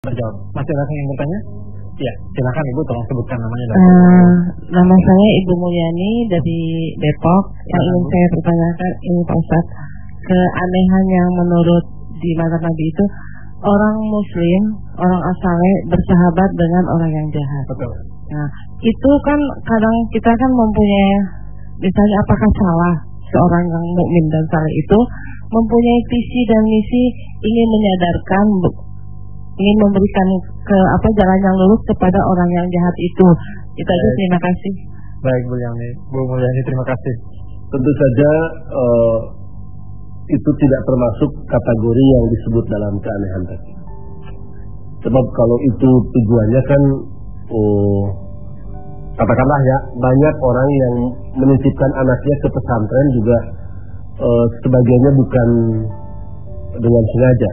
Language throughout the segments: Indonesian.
terjawab. Masih ada yang bertanya? Ya, silakan Ibu, tolong sebutkan namanya. Nama saya Ibu Mulyani dari Depok. Yang ingin saya pertanyakan ini Pak Ustadz, keanehan yang menurut di mata Nabi itu orang Muslim, orang asalnya bersahabat dengan orang yang jahat. Betul. Nah, itu kan kadang kita kan mempunyai, misalnya apakah salah seorang yang mukmin dan saleh itu mempunyai visi dan misi ingin menyadarkan, ingin memberikan jalan yang lurus kepada orang yang jahat itu. Itu aja, terima kasih. Baik Bu Mulyani, terima kasih. Tentu saja itu tidak termasuk kategori yang disebut dalam keanehan tadi. Sebab kalau itu tujuannya kan katakanlah ya, banyak orang yang menitipkan anaknya ke pesantren juga sebagiannya bukan dengan sengaja.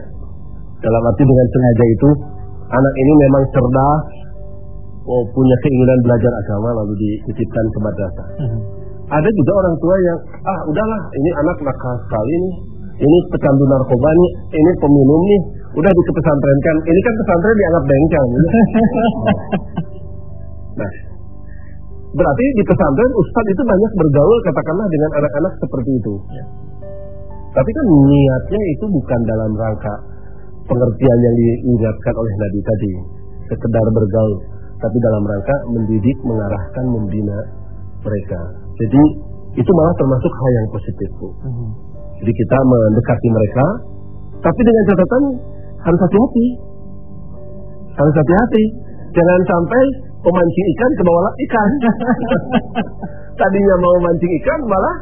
Dalam arti dengan sengaja itu anak ini memang cerdas, punya keinginan belajar agama lalu dititipkan ke madrasah. Ada juga orang tua yang udahlah, ini anak nakal sekali nih, ini pecandu narkoba nih, ini peminum nih, udah dikepesantrenkan. Ini kan pesantren dianggap bengkel. Nah, berarti di pesantren ustadz itu banyak bergaul katakanlah dengan anak-anak seperti itu. Tapi kan niatnya itu bukan dalam rangka pengertian yang diingatkan oleh Nabi tadi, sekedar bergaul, tapi dalam rangka mendidik, mengarahkan, membina mereka. Jadi itu malah termasuk hal yang positif, Bu. Jadi kita mendekati mereka, tapi dengan catatan harus hati-hati. Harus hati-hati. Jangan sampai pemancing ikan ke bawah ikan. Tadinya mau mancing ikan malah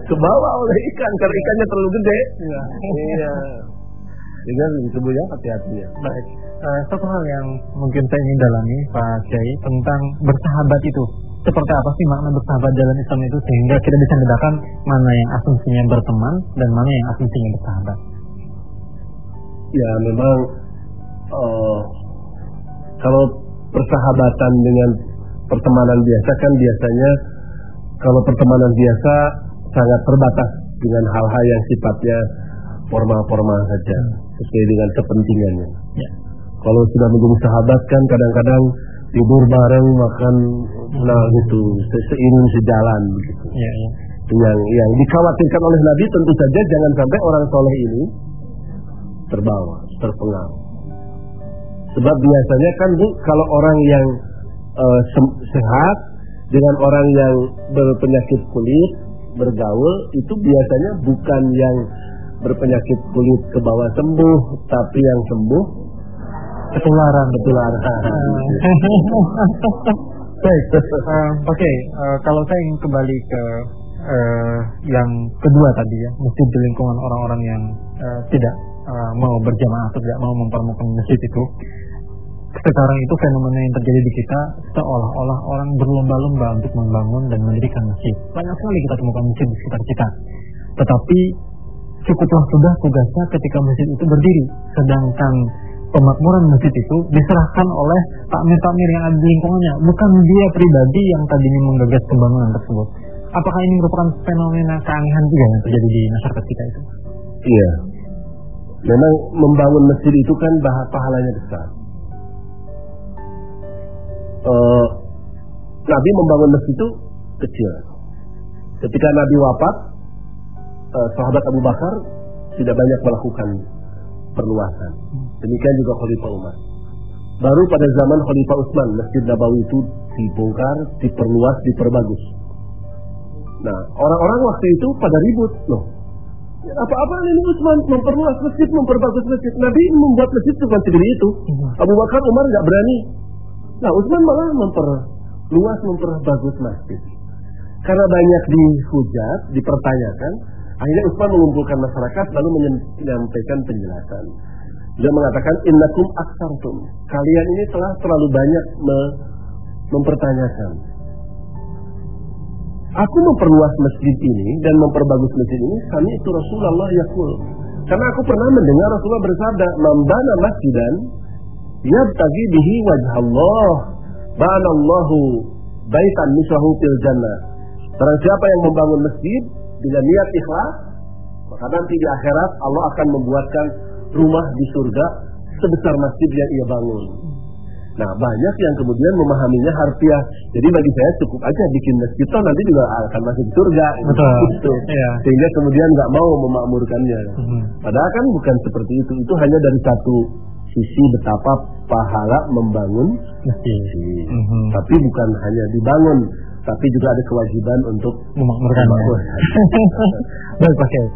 ke bawah oleh ikan karena ikannya terlalu gede. Iya. Jadi itu ya, hati-hati ya. Baik. Satu hal yang mungkin saya ingin dalami Pak Kiai tentang bersahabat itu. Seperti apa sih makna bersahabat dalam Islam itu sehingga kita bisa membedakan mana yang asumsinya berteman dan mana yang asumsinya bersahabat. Ya memang kalau persahabatan dengan pertemanan biasa kan biasanya kalau pertemanan biasa sangat terbatas dengan hal-hal yang sifatnya formal-formal saja sesuai dengan kepentingannya. Ya. Kalau sudah menjadi sahabat kan kadang-kadang tidur bareng, makan gitu, seiring sejalan begitu. Ya. Yang dikhawatirkan oleh Nabi tentu saja jangan sampai orang soleh ini terbawa, terpengaruh. Sebab biasanya kan Bu, kalau orang yang sehat dengan orang yang berpenyakit kulit bergaul itu biasanya bukan yang berpenyakit kulit ke bawah sembuh, tapi yang sembuh ketularan. Baik, oke. Kalau saya ingin kembali ke yang kedua tadi ya, masjid di lingkungan orang-orang yang tidak mau berjamaah atau tidak mau mempermukan masjid itu. Sekarang itu fenomena yang terjadi di kita seolah-olah orang berlomba-lomba untuk membangun dan mendirikan masjid. Banyak sekali kita temukan masjid di sekitar kita. Tetapi cukuplah sudah tugasnya ketika masjid itu berdiri, sedangkan pemakmuran masjid itu diserahkan oleh takmir-takmir yang ada di lingkungannya, bukan dia pribadi yang tadinya menggagas pembangunan tersebut. Apakah ini merupakan fenomena keanehan juga yang terjadi di masyarakat kita itu? Iya, memang membangun masjid itu kan pahalanya besar. Nabi membangun masjid itu kecil. Ketika Nabi wafat, sahabat Abu Bakar tidak banyak melakukan perluasan. Demikian juga Khalifah Umar. Baru pada zaman Khalifah Utsman, Masjid Nabawi itu dibongkar, diperluas, diperbagus. Nah, orang-orang waktu itu pada ribut loh. Apa-apaan ini Utsman memperluas masjid, memperbagus masjid. Nabi membuat masjid cuma segini itu. Abu Bakar, Umar nggak berani. Nah, Utsman malah memperluas, memperbagus masjid. Karena banyak dihujat, dipertanyakan, akhirnya Utsman mengumpulkan masyarakat lalu menyampaikan penjelasan. Dia mengatakan innakum aktsartum. Kalian ini telah terlalu banyak mempertanyakan. Aku memperluas masjid ini dan memperbagus masjid ini kami itu Rasulullah yaqul. Karena aku pernah mendengar Rasulullah bersabda, "Man bana masjidan yabtaghi bihi wajhallah, banallahu baitan mislahu fil jannah." Barang siapa yang membangun masjid dengan niat ikhlas, maka nanti di akhirat Allah akan membuatkan rumah di surga sebesar masjid yang ia bangun. Nah, banyak yang kemudian memahaminya harfiah. Jadi bagi saya cukup aja bikin masjid, toh nanti juga akan masuk surga. Betul. Gitu. Iya. Sehingga kemudian nggak mau memakmurkannya. Padahal kan bukan seperti itu. Itu hanya dari satu sisi betapa pahala membangun masjid. Tapi bukan hanya dibangun, tapi juga ada kewajiban untuk memakmurkannya. Baik, Pak Kiai.